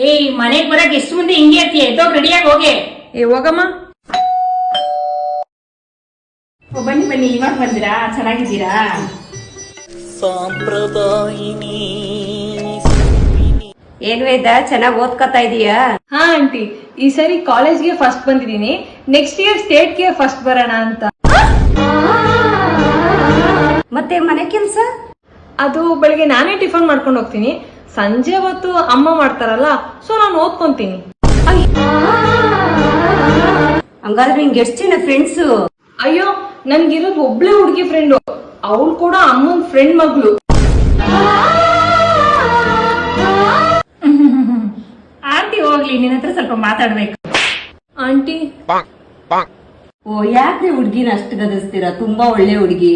ಏಯ್ ಮನೆಗ್ ಬರಕ್ ಎಷ್ಟು ಮುಂದೆ ಹಿಂಗೆ ಇರ್ತೀಯ? ಎದ್ದೋ ರೆಡಿಯಾಗಿ ಹೋಗಿ. ಹೋಗಮ್ಮ. ಬನ್ನಿ ಬನ್ನಿ, ಇವಾಗ ಬಂದಿರಾ? ಚೆನ್ನಾಗಿದ್ದೀರಾ? ಸಾಂಪ್ರದಾಯಿನಿ ಏನ್ ವೇದ, ಚೆನ್ನಾಗಿ ಓದ್ಕೊತಾ ಇದೀಯಾ? ಹಾ ಆಂಟಿ, ಈ ಸರಿ ಕಾಲೇಜ್ಗೆ ಫಸ್ಟ್ ಬಂದಿದ್ದೀನಿ. ನೆಕ್ಸ್ಟ್ ಇಯರ್ ಸ್ಟೇಟ್ಗೆ ಫಸ್ಟ್ ಬರೋಣ ಅಂತ. ಮತ್ತೆ ಮನೆ ಕೆಲ್ಸ? ಅದು ಬೆಳಿಗ್ಗೆ ನಾನೇ ಟಿಫನ್ ಮಾಡ್ಕೊಂಡು ಹೋಗ್ತೀನಿ, ಸಂಜೆ ಹೊತ್ತು ಅಮ್ಮ ಮಾಡ್ತಾರಲ್ಲ, ಸೊ ನಾನು ಓದ್ಕೊಂತೀನಿ. ಹಂಗಾದ್ರೆ ನಿಂಗೆ ಎಷ್ಟು ಜನ ಫ್ರೆಂಡ್ಸು? ಅಯ್ಯೋ, ನನ್ಗಿರೋದು ಒಬ್ಳೆ ಹುಡುಗಿ ಫ್ರೆಂಡು, ಅವಳು ಕೂಡ ಅಮ್ಮನ್ ಫ್ರೆಂಡ್ ಮಗಳು. ಆಂಟಿ ಹೋಗ್ಲಿ, ನಿನ್ನ ಹತ್ರ ಸ್ವಲ್ಪ ಮಾತಾಡ್ಬೇಕು. ಆಂಟಿ, ಓ, ಯಾಕ್ರಿ ಹುಡ್ಗಿನ ಅಷ್ಟು ಗದಸ್ತೀರಾ? ತುಂಬಾ ಒಳ್ಳೆ ಹುಡುಗಿ.